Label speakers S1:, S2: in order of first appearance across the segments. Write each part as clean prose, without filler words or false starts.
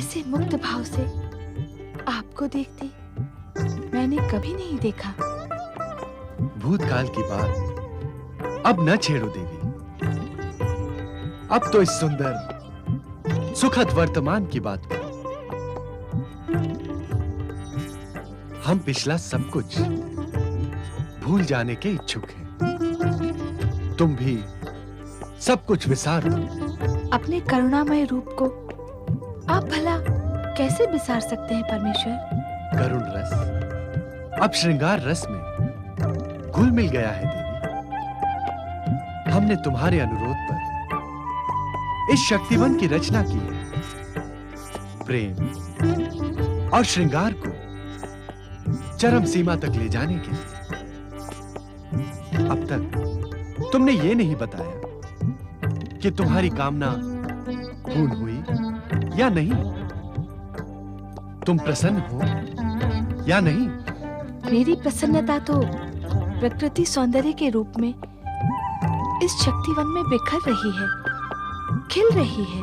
S1: ऐसे मुक्त भाव से आपको देखती मैंने कभी नहीं देखा।
S2: भूतकाल की बात अब न छेड़ो देवी। अब तो इस सुंदर सुखद वर्तमान की बात करो। हम पिछला सब कुछ भूल जाने के इच्छुक हैं। तुम भी सब कुछ विसार दो।
S1: अपने करुणामय रूप को आप भला कैसे विसार सकते हैं परमेश्वर?
S2: करुण रस अब श्रृंगार रस में घुल मिल गया है देवी। हमने तुम्हारे अनुरोध पर इस शक्तिवन की रचना की है। प्रेम और श्रृंगार को चरम सीमा तक ले जाने के लिए। अब तक तुमने ये नहीं बताया कि तुम्हारी कामना पूर्ण हुई या नहीं। तुम प्रसन्न हो या नहीं?
S1: मेरी प्रसन्नता तो प्रकृति सौंदर्य के रूप में इस शक्तिवन में बिखर रही है, खिल रही है।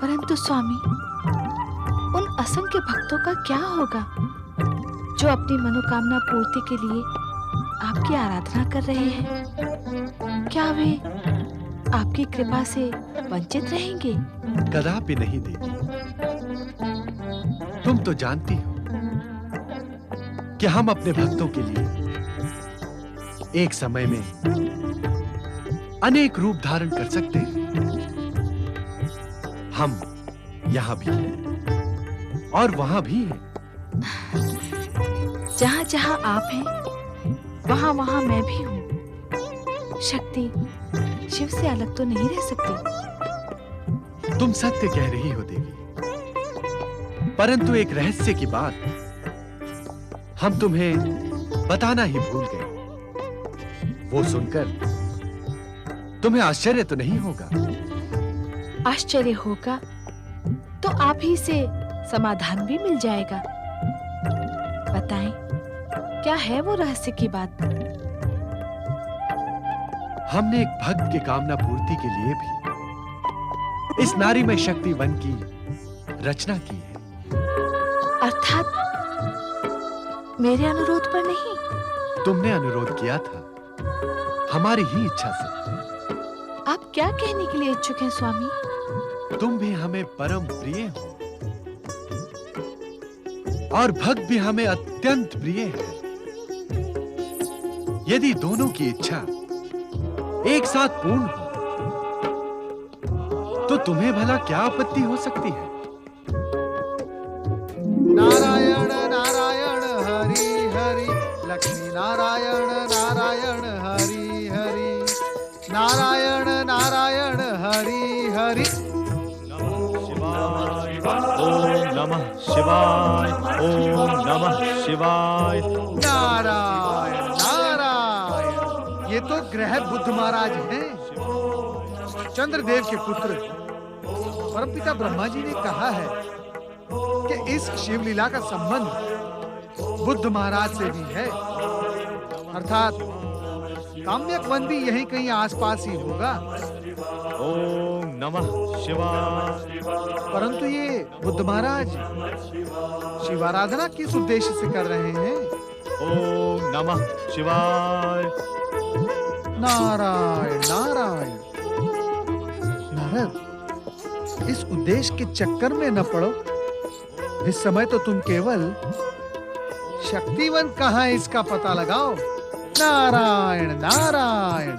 S1: परंतु स्वामी, उन असंख्य भक्तों का क्या होगा जो अपनी मनोकामना पूर्ति के लिए आपकी आराधना कर रहे हैं? क्या वे आपकी कृपा से वंचित रहेंगे?
S2: कदापि नहीं देवी। तुम तो जानती हो कि हम अपने भक्तों के लिए एक समय में अनेक रूप धारण कर सकते हैं। हम यहां भी हैं और वहां भी हैं।
S1: जहां जहां आप हैं, वहां वहां मैं भी हूं। शक्ति शिव से अलग तो नहीं रह सकती।
S2: तुम सत्य कह रही हो देवी, परंतु एक रहस्य की बात हम तुम्हें बताना ही भूल गए। वो सुनकर तुम्हें आश्चर्य तो नहीं होगा?
S1: आश्चर्य होगा तो आप ही से समाधान भी मिल जाएगा। बताएं, क्या है वो रहस्य की बात?
S2: हमने एक भक्त की कामना पूर्ति के लिए भी इस नारीमय शक्ति वन की रचना की है।
S1: अर्थात मेरे अनुरोध पर नहीं?
S2: तुमने अनुरोध किया था, हमारी ही इच्छा से।
S1: आप क्या कहने के लिए इच्छुक हैं स्वामी?
S2: तुम भी हमें परम प्रिय हो और भक्त भी हमें अत्यंत प्रिय है। यदि दोनों की इच्छा एक साथ पूर्ण हो तो तुम्हें भला क्या आपत्ति हो सकती है?
S3: नारायण नारायण हरि हरि, लक्ष्मी नारायण नारायण हरि हरि, नारायण नारायण हरि हरि।
S4: ओम नमः शिवाय, ओम नमः शिवाय।
S3: नारायण नारायण, ये तो ग्रह बुद्ध महाराज हैं, चंद्रदेव के पुत्र। परमपिता ब्रह्मा जी ने कहा है कि इस शिवलीला का संबंध बुद्ध महाराज से भी है, अर्थात काम्यक वन भी यहीं कहीं आसपास ही होगा।
S4: ओम नमः शिवाय।
S3: परंतु ये बुद्ध महाराज शिवाराधना किस उद्देश्य से कर रहे हैं?
S4: ओम नमः शिवाय।
S3: नारायण नारायण। नारद, इस उद्देश्य के चक्कर में न पड़ो। इस समय तो तुम केवल शक्तिवन कहाँ है इसका पता लगाओ। नारायण नारायण।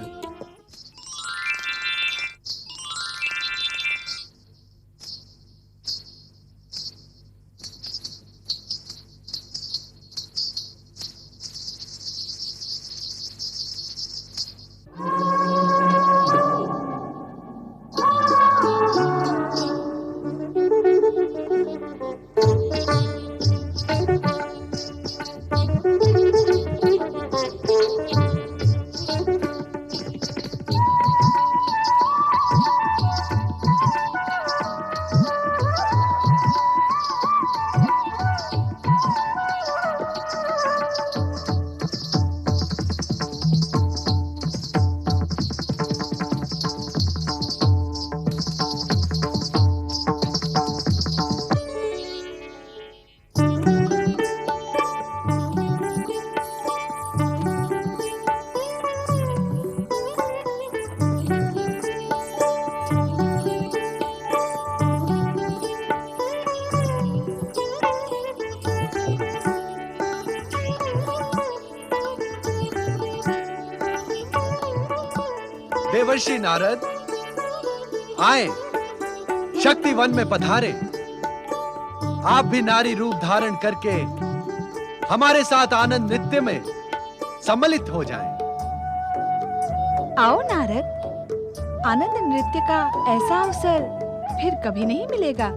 S2: देवर्षि नारद, आए, शक्ति वन में पधारे। आप भी नारी रूप धारण करके हमारे साथ आनंद नृत्य में सम्मिलित हो जाएं।
S1: आओ नारद, आनंद नृत्य का ऐसा अवसर फिर कभी नहीं मिलेगा।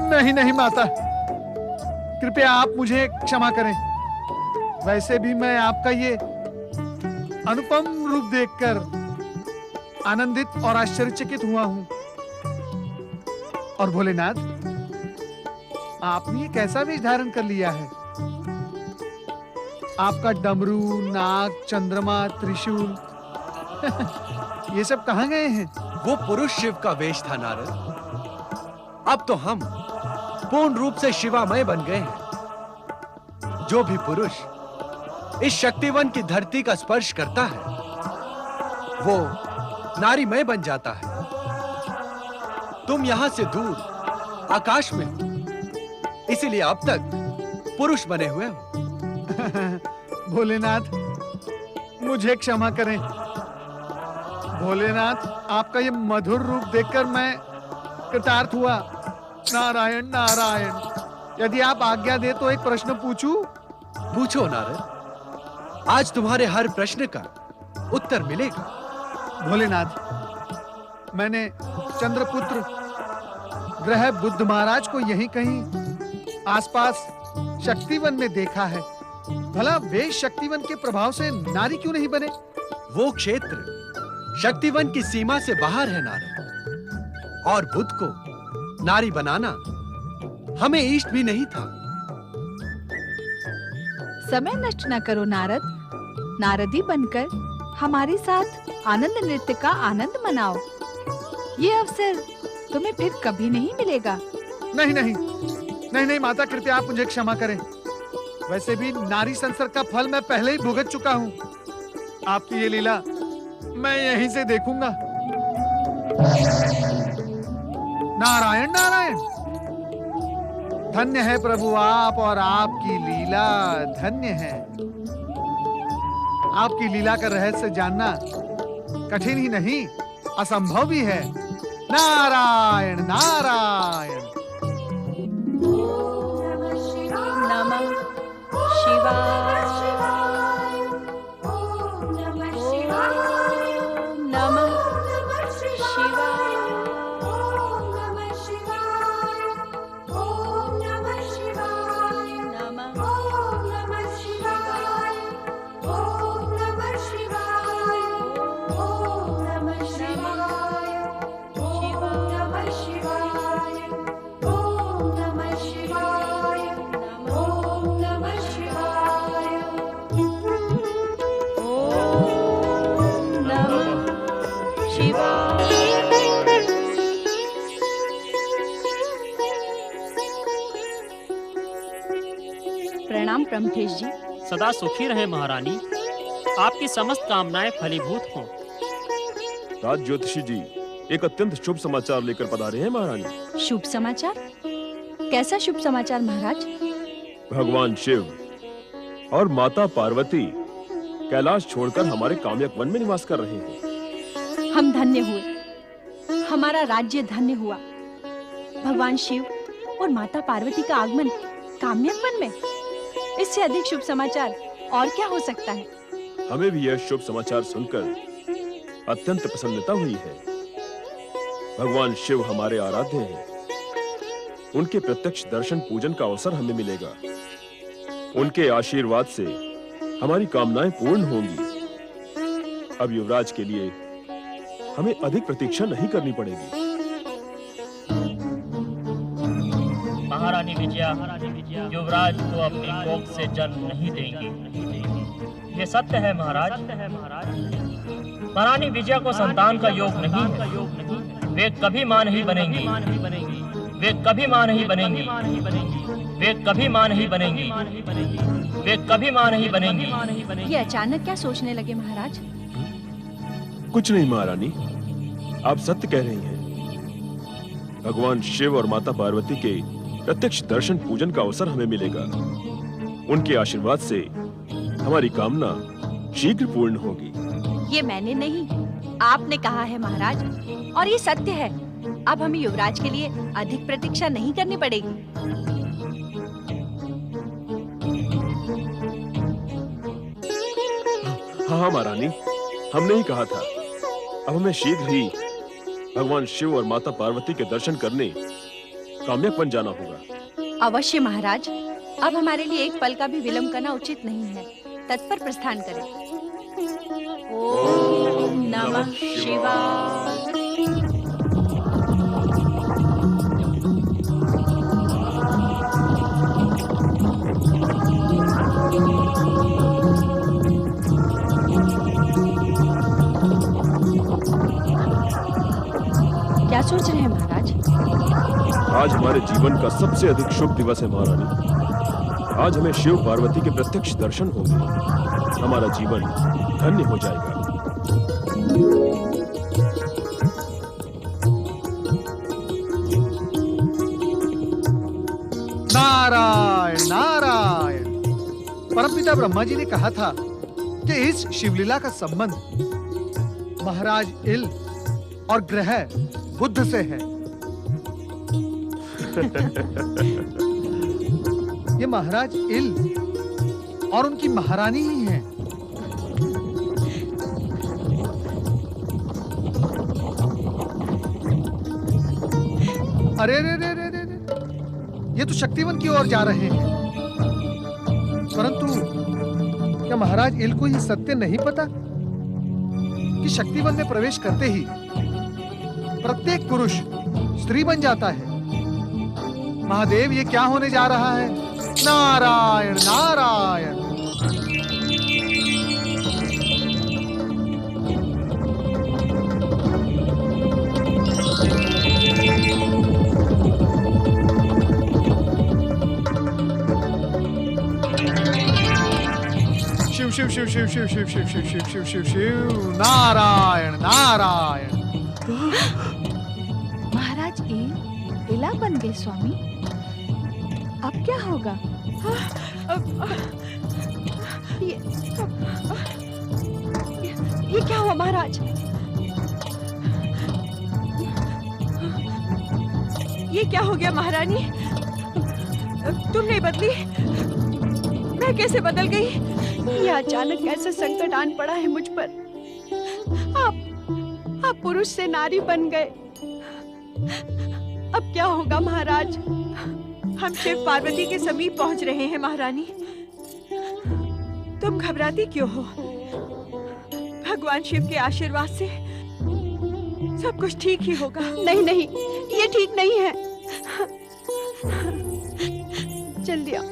S3: नहीं नहीं माता, कृपया आप मुझे क्षमा करें। वैसे भी मैं आपका ये अनुपम रूप देखकर आनंदित और आश्चर्यचकित हुआ हूं। और भोलेनाथ, आपने ये कैसा वेश धारण कर लिया है? आपका डमरू, नाग, चंद्रमा, त्रिशूल ये सब कहां गए हैं?
S2: वो पुरुष शिव का वेश था नारद। अब तो हम पूर्ण रूप से शिवामय बन गए हैं। जो भी पुरुष इस शक्तिवन की धरती का स्पर्श करता है, वो नारीमय बन जाता है। तुम यहां से दूर आकाश में हो, इसीलिए अब तक पुरुष बने हुए हो।
S3: भोलेनाथ, मुझे क्षमा करें। भोलेनाथ, आपका ये मधुर रूप देखकर मैं कृतार्थ हुआ। नारायण नारायण। यदि आप आज्ञा दे तो एक प्रश्न पूछूं?
S2: पूछो नारद, आज तुम्हारे हर प्रश्न का उत्तर मिलेगा।
S3: भोलेनाथ, मैंने चंद्रपुत्र ग्रह बुद्ध महाराज को यहीं कहीं आसपास शक्तिवन में देखा है। भला वे शक्तिवन के प्रभाव से नारी क्यों नहीं बने?
S2: वो क्षेत्र शक्तिवन की सीमा से बाहर है नारद, और बुद्ध को नारी बनाना हमें इष्ट भी नहीं था।
S1: समय नष्ट न करो नारद, नारदी बनकर हमारे साथ आनंद नृत्य का आनंद मनाओ। ये अवसर तुम्हें फिर कभी नहीं मिलेगा।
S3: नहीं नहीं नहीं नहीं माता, कृपया आप मुझे क्षमा करें। वैसे भी नारी संसर्ग का फल मैं पहले ही भुगत चुका हूँ। आपकी ये लीला मैं यहीं से देखूंगा। नारायण नारायण। धन्य है प्रभु आप, और आपकी लीला धन्य है। आपकी लीला का रहस्य जानना कठिन ही नहीं, असंभव भी है। नारायण नारायण।
S1: नमः शिवाय।
S5: प्रणाम ब्रह्मदेव जी।
S6: सदा सुखी रहे महारानी, आपकी समस्त कामनाएं फलीभूत हों।
S7: राज ज्योतिषी जी एक अत्यंत शुभ समाचार लेकर पधारे हैं महारानी।
S5: शुभ समाचार? कैसा शुभ समाचार महाराज?
S7: भगवान शिव और माता पार्वती कैलाश छोड़कर हमारे काम्यक वन में निवास कर रहे हैं।
S5: हम धन्य हुए, हमारा राज्य धन्य हुआ। भगवान शिव और माता पार्वती का आगमन काम्यक वन में, इससे अधिक शुभ समाचार और क्या हो सकता है?
S7: हमें भी यह शुभ समाचार सुनकर अत्यंत प्रसन्नता हुई है। भगवान शिव हमारे आराध्य हैं। उनके प्रत्यक्ष दर्शन पूजन का अवसर हमें मिलेगा। उनके आशीर्वाद से हमारी कामनाएं पूर्ण होंगी। अब युवराज के लिए हमें अधिक प्रतीक्षा नहीं करनी पड़ेगी।
S6: महारानी विजया युवराज को अपनी कोख से जन्म नहीं देंगे। ये सत्य है महाराज। महारानी विजया को संतान का योग नहीं है। वे कभी मां नहीं बनेंगी। वे कभी मां नहीं बनेंगी। वे कभी मां नहीं बनेंगी। वे कभी मां नहीं बनेंगी।
S5: ये अचानक क्या सोचने लगे महाराज?
S7: कुछ नहीं महारानी, आप सत्य कह रही हैं। भगवान शिव और माता पार्वती के प्रत्यक्ष दर्शन पूजन का अवसर हमें मिलेगा। उनके आशीर्वाद से हमारी कामना शीघ्र पूर्ण होगी।
S5: ये मैंने नहीं, आपने कहा है महाराज, और ये सत्य है। अब हमें युवराज के लिए अधिक प्रतीक्षा नहीं करनी पड़ेगी।
S7: हाँ महारानी, हमने ही कहा था। अब हमें शीघ्र ही भगवान शिव और माता पार्वती के दर्शन करने काम्यकवन जाना होगा।
S5: अवश्य महाराज, अब हमारे लिए एक पल का भी विलंब करना उचित नहीं है। तत्पर प्रस्थान करें। ओम नमः शिवाय। क्या सोच रहे हैं महाराज?
S7: आज हमारे जीवन का सबसे अधिक शुभ दिवस है महारानी। आज हमें शिव पार्वती के प्रत्यक्ष दर्शन होंगे। हमारा जीवन धन्य हो जाएगा।
S3: नारायण नारायण। परमपिता ब्रह्मा जी ने कहा था कि इस शिवलीला का संबंध महाराज इल और ग्रह बुद्ध से है। ये महाराज इल और उनकी महारानी ही हैं। अरे रे रे रे रे रे, ये तो शक्तिवन की ओर जा रहे हैं। परंतु क्या महाराज इल को ये सत्य नहीं पता कि शक्तिवन में प्रवेश करते ही प्रत्येक पुरुष स्त्री बन जाता है? महादेव, ये क्या होने जा रहा है? नारायण नारायण। शिव शिव शिव शिव शिव शिव शिव शिव शिव शिव शिव शिव। नारायण नारायण।
S1: महाराज इला बन गए स्वामी। अब क्या होगा?
S5: ये क्या हुआ महाराज? ये क्या हो गया महारानी? तुम नहीं बदली, मैं कैसे बदल गई? ये अचानक कैसे संकट आन पड़ा है मुझ पर। आप पुरुष से नारी बन गए। अब क्या होगा महाराज? हम शिव पार्वती के समीप पहुंच रहे हैं महारानी। तुम घबराती क्यों हो? भगवान शिव के आशीर्वाद से सब कुछ ठीक ही होगा। नहीं नहीं, ये ठीक नहीं है। जल्दी आओ।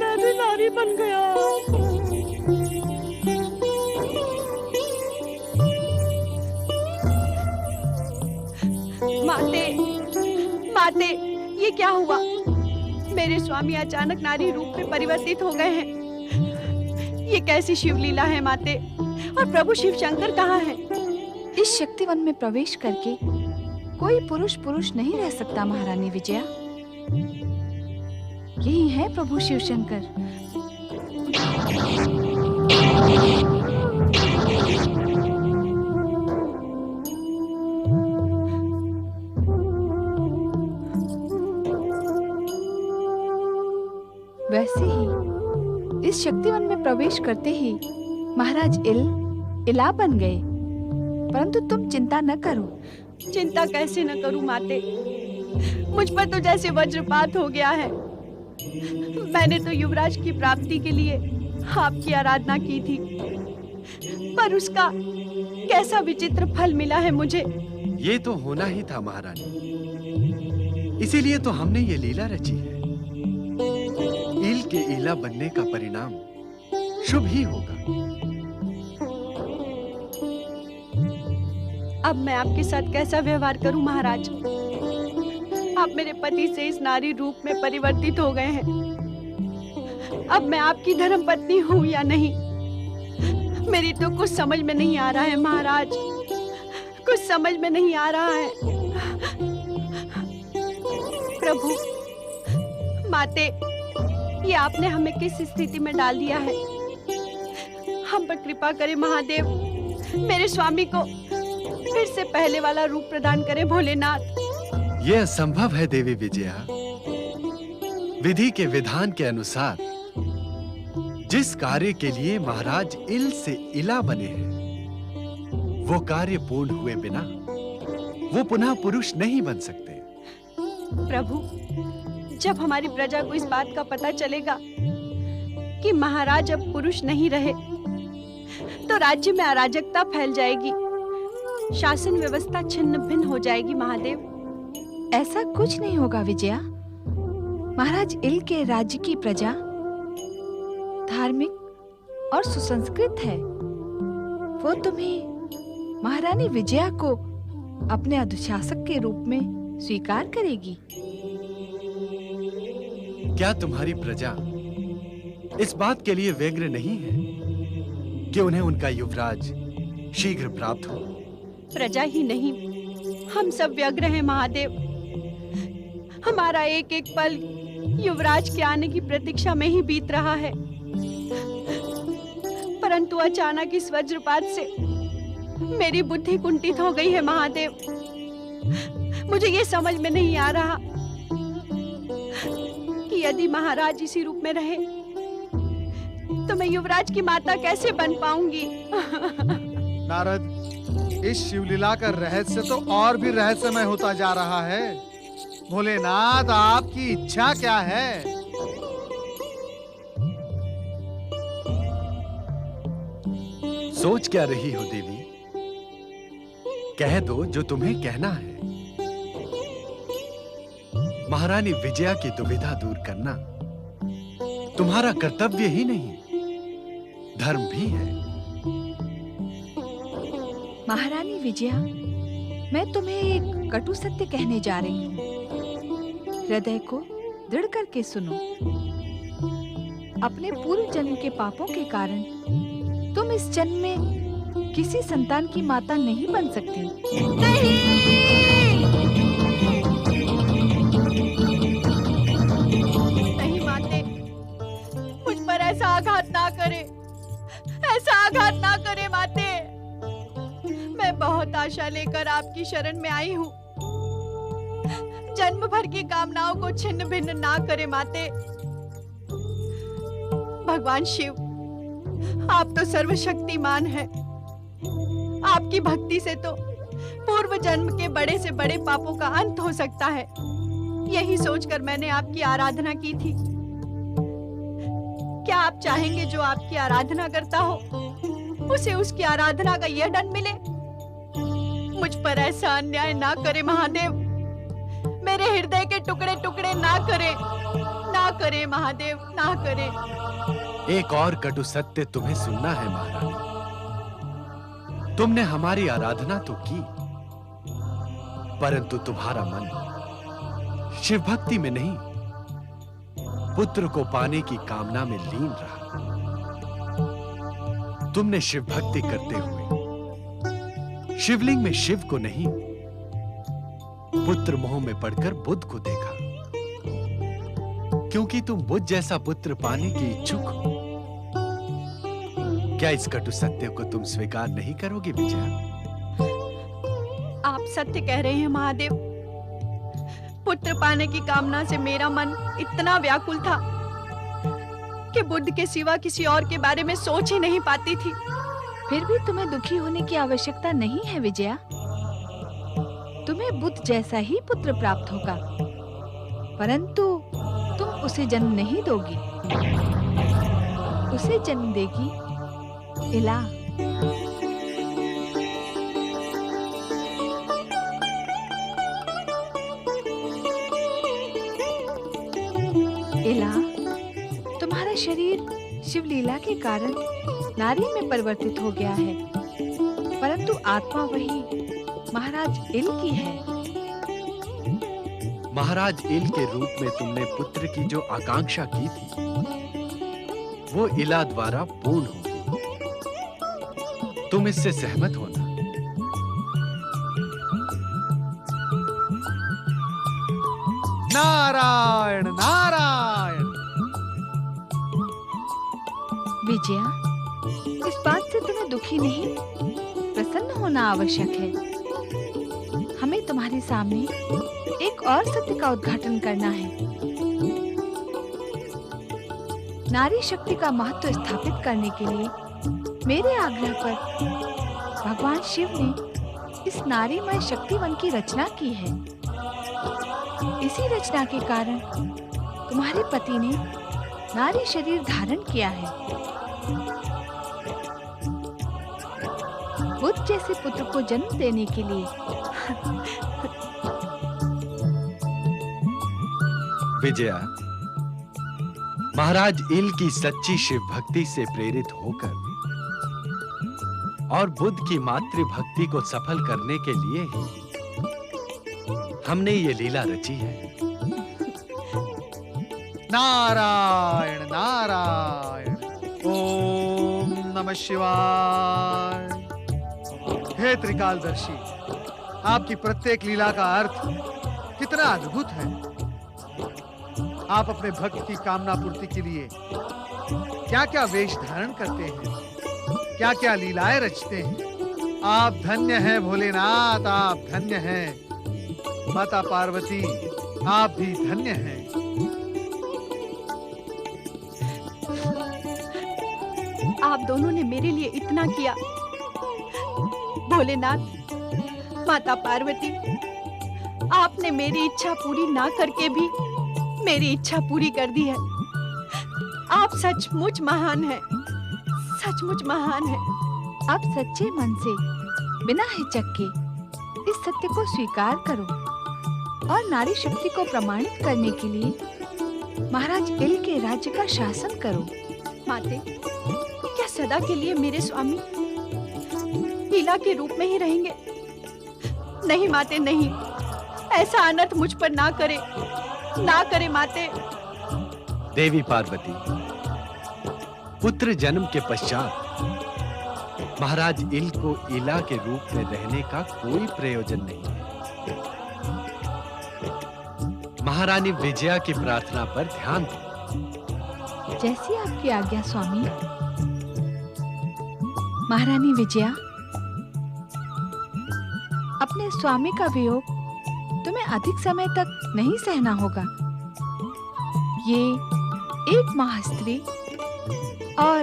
S5: मैं भी नारी बन गया। माते, ये क्या हुआ? मेरे स्वामी अचानक नारी रूप में परिवर्तित हो गए हैं। ये कैसी शिवलीला है माते? और प्रभु शिव शंकर कहाँ हैं?
S1: इस शक्तिवन में प्रवेश करके कोई पुरुष नहीं रह सकता महारानी विजया। यही है प्रभु शिव शंकर। वैसे ही इस शक्तिवन में प्रवेश करते ही महाराज इला बन गए। परंतु तुम चिंता न करो।
S5: चिंता कैसे न करूं माते? मुझ पर तो जैसे वज्रपात हो गया है। मैंने तो युवराज की प्राप्ति के लिए आपकी आराधना की थी, पर उसका कैसा विचित्र फल मिला है मुझे।
S2: ये तो होना ही था महारानी, इसीलिए तो हमने ये लीला रची है। इल के इला बनने का परिणाम शुभ ही होगा।
S5: अब मैं आपके साथ कैसा व्यवहार करूं महाराज? आप मेरे पति से इस नारी रूप में परिवर्तित हो गए हैं। अब मैं आपकी धर्म पत्नी हूं या नहीं, मेरी तो कुछ समझ में नहीं आ रहा है महाराज। कुछ समझ में नहीं आ रहा है। प्रभु, माते, ये आपने हमें किस स्थिति में डाल दिया है। हम पर कृपा करें महादेव, मेरे स्वामी को फिर से पहले वाला रूप प्रदान करें भोलेनाथ।
S2: यह असंभव है देवी विजया। विधि के विधान के अनुसार जिस कार्य के लिए महाराज इल से इला बने हैं, वो कार्य पूर्ण हुए बिना वो पुनः पुरुष नहीं बन सकते।
S5: प्रभु, जब हमारी प्रजा को इस बात का पता चलेगा कि महाराज अब पुरुष नहीं रहे, तो राज्य में अराजकता फैल जाएगी, शासन व्यवस्था छिन्न भिन्न हो जाएगी। महादेव,
S1: ऐसा कुछ नहीं होगा विजया। महाराज इल के राज्य की प्रजा धार्मिक और सुसंस्कृत है। वो तुम्हें महारानी विजया को अपने अनुशासक के रूप में स्वीकार करेगी।
S2: क्या तुम्हारी प्रजा इस बात के लिए व्यग्र नहीं है कि उन्हें उनका युवराज शीघ्र प्राप्त हो?
S5: प्रजा ही नहीं, हम सब व्यग्र हैं महादेव। हमारा एक एक पल युवराज के आने की प्रतीक्षा में ही बीत रहा है, परंतु अचानक इस वज्रपात से मेरी बुद्धि कुंठित हो गई है महादेव। मुझे ये समझ में नहीं आ रहा कि यदि महाराज इसी रूप में रहे तो मैं युवराज की माता कैसे बन पाऊंगी।
S3: नारद, इस शिवलीला का रहस्य तो और भी रहस्यमय होता जा रहा है। भोलेनाथ, आपकी इच्छा क्या है?
S2: सोच क्या रही हो देवी? कह दो जो तुम्हें कहना है। महारानी विजया की दुविधा दूर करना तुम्हारा कर्तव्य ही नहीं, धर्म भी है।
S1: महारानी विजया, मैं तुम्हें एक कटु सत्य कहने जा रही हूँ। हृदय को दृढ़ करके सुनो। अपने पूर्व जन्म के पापों के कारण तुम इस जन्म में किसी संतान की माता नहीं बन सकती।
S5: नहीं माते, मुझ पर ऐसा आघात ना करे, ऐसा आघात ना करे माते। मैं बहुत आशा लेकर आपकी शरण में आई हूँ। जन्म भर की कामनाओं को छिन्न भिन्न ना करे माते। भगवान शिव, आप तो सर्वशक्तिमान हैं। आपकी भक्ति से तो पूर्व जन्म के बड़े से बड़े पापों का अंत हो सकता है। यही सोचकर मैंने आपकी आराधना की थी। क्या आप चाहेंगे जो आपकी आराधना करता हो उसे उसकी आराधना का यह दंड मिले? मुझ पर ऐसा अन्याय ना करे महादेव। मेरे हृदय के टुकड़े टुकड़े ना करे महादेव, ना करे।
S2: एक और कटु सत्य तुम्हें सुनना है महारानी। तुमने हमारी आराधना तो की, परंतु तुम्हारा मन शिव भक्ति में नहीं, पुत्र को पाने की कामना में लीन रहा। तुमने शिव भक्ति करते हुए शिवलिंग में शिव को नहीं, पुत्र मोह में पड़कर बुद्ध को देखा। क्योंकि तुम बुद्ध जैसा पुत्र पाने की इच्छुक हो। क्या इस कटु सत्य को तुम स्वीकार नहीं करोगे विजया?
S5: आप सत्य कह रहे हैं महादेव। पुत्र पाने की कामना से मेरा मन इतना व्याकुल था कि बुद्ध के सिवा किसी और के बारे में सोच ही नहीं पाती थी।
S1: फिर भी तुम्हें दुखी होने की आवश्यकता नहीं है विजया। तुम्हें बुद्ध जैसा ही पुत्र प्राप्त होगा, परंतु तुम उसे जन्म नहीं दोगी। उसे जन्म देगी इला। इला, तुम्हारा शरीर शिवलीला के कारण नारी में परिवर्तित हो गया है, परंतु आत्मा वही महाराज इल की है।
S2: महाराज इल के रूप में तुमने पुत्र की जो आकांक्षा की थी, वो इला द्वारा पूर्ण होगी। तुम इससे सहमत हो ना?
S3: नारायण नारायण।
S1: विजया, इस बात से तुम्हें दुखी नहीं, प्रसन्न होना आवश्यक है। हमें तुम्हारे सामने एक और सत्य का उद्घाटन करना है। नारी शक्ति का महत्व स्थापित करने के लिए मेरे आग्रह पर भगवान शिव ने इस नारीमय शक्तिवन की रचना की है। इसी रचना के कारण तुम्हारे पति ने नारी शरीर धारण किया है। बुद्ध जैसे पुत्र को जन्म देने के लिए
S2: विजया, महाराज इल की सच्ची शिव भक्ति से प्रेरित होकर और बुद्ध की मातृ भक्ति को सफल करने के लिए ही हमने ये लीला रची है।
S3: नारायण नारायण, ओम नमः शिवाय। हे त्रिकालदर्शी, आपकी प्रत्येक लीला का अर्थ कितना अद्भुत है। आप अपने भक्त की कामना पूर्ति के लिए क्या क्या वेश धारण करते हैं, क्या क्या लीलाएं रचते हैं। आप धन्य हैं भोलेनाथ, आप धन्य हैं। माता पार्वती, आप भी धन्य हैं।
S5: आप दोनों ने मेरे लिए इतना किया। भोलेनाथ, माता पार्वती, आपने मेरी इच्छा पूरी ना करके भी मेरी इच्छा पूरी कर दी है। आप सचमुच महान हैं, सचमुच महान हैं।
S1: अब सच्चे मन से बिना हिचक के इस सत्य को स्वीकार करो और नारी शक्ति को प्रमाणित करने के लिए महाराज इल के राज्य का शासन करो।
S5: माते, क्या सदा के लिए मेरे स्वामी लीला के रूप में ही रहेंगे? नहीं माते, नहीं, ऐसा अनर्थ मुझ पर ना करे, ना करे माते।
S2: देवी पार्वती, पुत्र जन्म के पश्चात महाराज इल को इला के रूप में रहने का कोई प्रयोजन नहीं है। महारानी विजया की प्रार्थना पर ध्यान दो।
S1: जैसी आपकी आज्ञा स्वामी। महारानी विजया, अपने स्वामी का वियोग तुम्हें अधिक समय तक नहीं सहना होगा। ये एक माह स्त्री और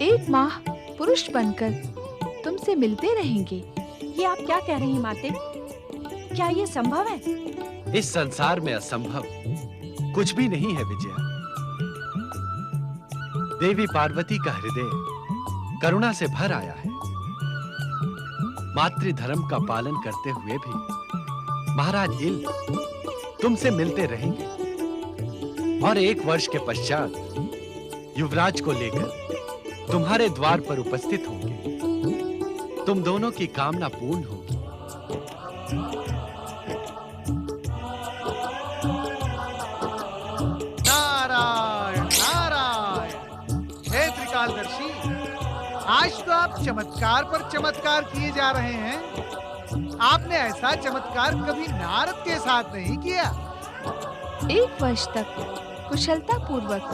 S1: एक माह पुरुष बनकर तुमसे मिलते रहेंगे।
S5: ये आप क्या कह रही हैं माते? क्या ये संभव है?
S2: इस संसार में असंभव कुछ भी नहीं है विजया। देवी पार्वती का हृदय करुणा से भर आया है। मातृ धर्म का पालन करते हुए भी महाराज इल तुमसे मिलते रहेंगे और 1 वर्ष के पश्चात युवराज को लेकर तुम्हारे द्वार पर उपस्थित होंगे। तुम दोनों की कामना पूर्ण होगी।
S3: नारायण नारायण। हे त्रिकालदर्शी, आज तो आप चमत्कार पर चमत्कार किए जा रहे हैं। आपने ऐसा चमत्कार कभी नारद के साथ नहीं किया।
S1: 1 वर्ष तक कुशलता पूर्वक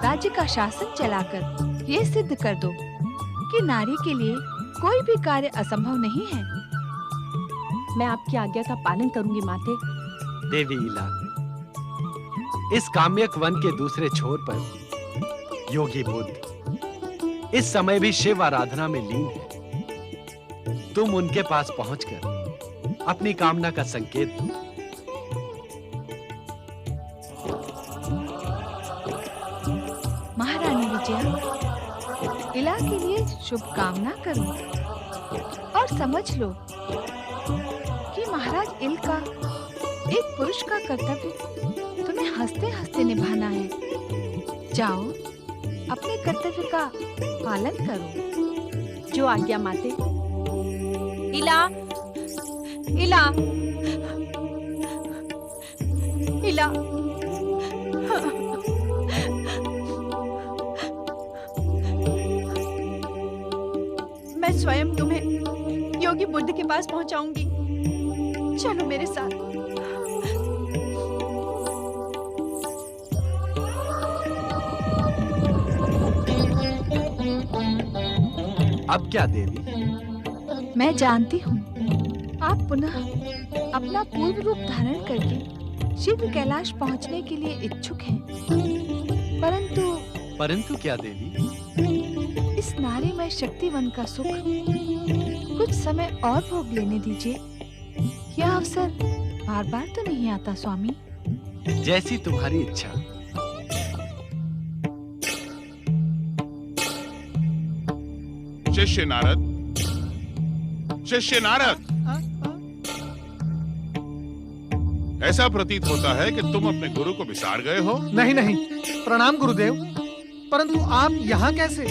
S1: राज्य का शासन चलाकर ये सिद्ध कर दो कि नारी के लिए कोई भी कार्य असंभव नहीं है।
S5: मैं आपकी आज्ञा का पालन करूंगी माते।
S2: देवी इला, इस काम्यक वन के दूसरे छोर पर योगी बुद्ध इस समय भी शिव आराधना में लीन है। तुम उनके पास पहुंचकर अपनी कामना का संकेत दो।
S1: महारानी विजया, इला के लिए शुभकामना करो और समझ लो कि महाराज इल का एक पुरुष का कर्तव्य तुम्हें हंसते हंसते निभाना है। जाओ, अपने कर्तव्य का पालन करो।
S5: जो आज्ञा माते। इला, इला, इला। मैं स्वयं तुम्हें योगी बुद्ध के पास पहुंचाऊंगी। चलो मेरे साथ।
S2: अब क्या देवी?
S1: मैं जानती हूँ आप पुनः अपना पूर्व रूप धारण करके शीघ्र कैलाश पहुँचने के लिए इच्छुक हैं।
S2: परंतु क्या देवी?
S1: इस नारीमय शक्तिवन का सुख कुछ समय और भोग लेने दीजिए। यह अवसर बार बार तो नहीं आता स्वामी।
S2: जैसी तुम्हारी इच्छा।
S8: शिष्य नारद, शिष्य नारद, ऐसा प्रतीत होता है कि तुम अपने गुरु को विसार गए हो।
S3: नहीं नहीं, प्रणाम गुरुदेव। परंतु आप यहाँ कैसे?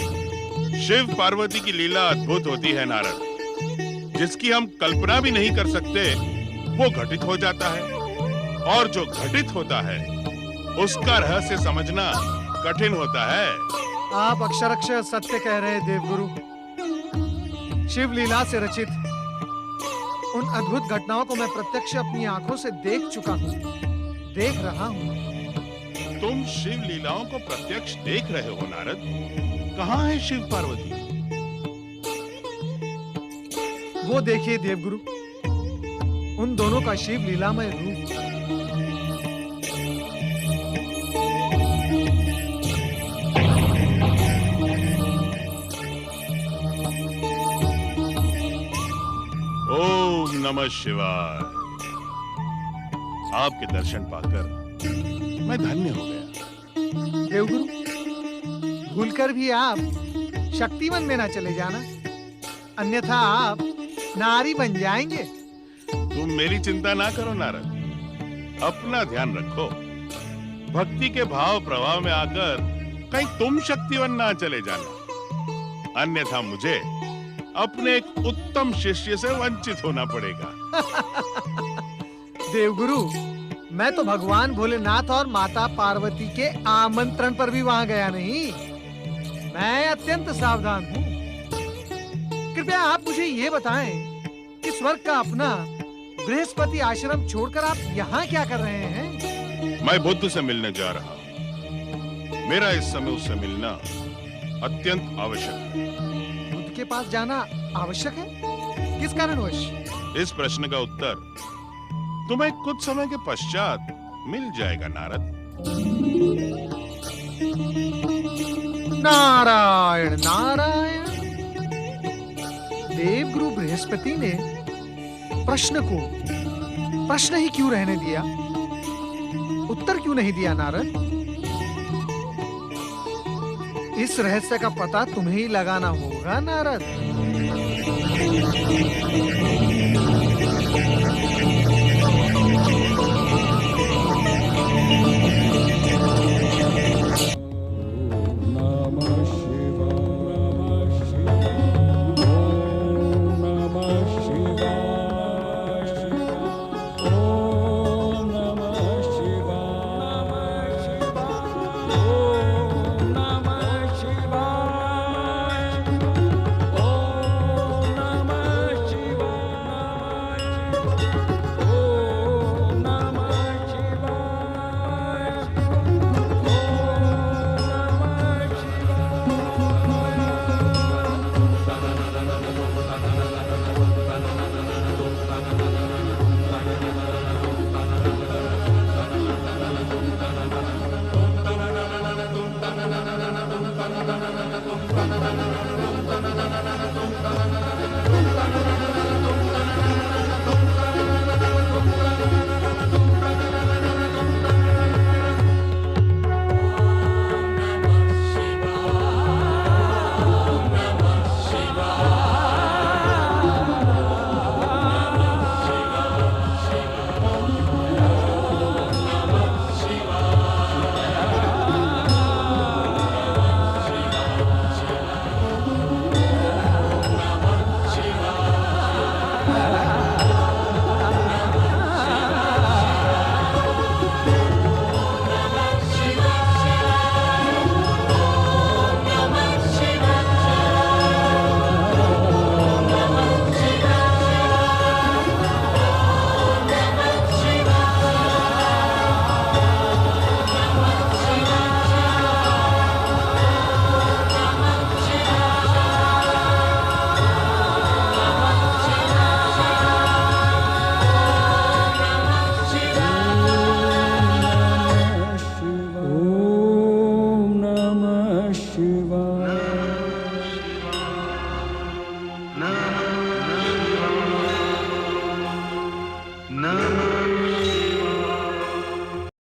S8: शिव पार्वती की लीला अद्भुत होती है नारद। जिसकी हम कल्पना भी नहीं कर सकते वो घटित हो जाता है, और जो घटित होता है उसका रहस्य समझना कठिन होता है।
S3: आप अक्षरशः सत्य कह रहे हैं देवगुरु। शिव लीला से रचित उन अद्भुत घटनाओं को मैं प्रत्यक्ष अपनी आंखों से देख चुका हूँ, देख रहा हूँ।
S8: तुम शिव लीलाओं को प्रत्यक्ष देख रहे हो नारद? कहाँ है शिव पार्वती?
S3: वो देखिए देवगुरु, उन दोनों का शिव लीलामय रूप।
S8: ओम नमः शिवाय। आपके दर्शन पाकर मैं धन्य हो गया।
S3: देवगुरु, भूलकर भी आप शक्तिवन में ना चले जाना, अन्यथा आप नारी बन जाएंगे।
S8: तुम मेरी चिंता ना करो नारद, अपना ध्यान रखो। भक्ति के भाव प्रवाह में आकर कहीं तुम शक्तिवन ना चले जाना, अन्यथा मुझे अपने एक उत्तम शिष्य से वंचित होना पड़ेगा।
S3: देवगुरु, मैं तो भगवान भोलेनाथ और माता पार्वती के आमंत्रण पर भी वहां गया नहीं। मैं अत्यंत सावधान हूँ। कृपया आप मुझे ये बताएं कि स्वर्ग का अपना बृहस्पति आश्रम छोड़कर आप यहाँ क्या कर रहे हैं?
S8: मैं बुद्ध से मिलने जा रहा हूँ। मेरा इस समय उससे मिलना अत्यंत आवश्यक है।
S3: बुद्ध के पास जाना आवश्यक है? किस कारणवश?
S8: इस प्रश्न का उत्तर तुम्हें कुछ समय के पश्चात मिल जाएगा नारद।
S3: नारायण नारायण। देवगुरु बृहस्पति ने प्रश्न को प्रश्न ही क्यों रहने दिया? उत्तर क्यों नहीं दिया नारद? इस रहस्य का पता तुम्हें ही लगाना होगा नारद।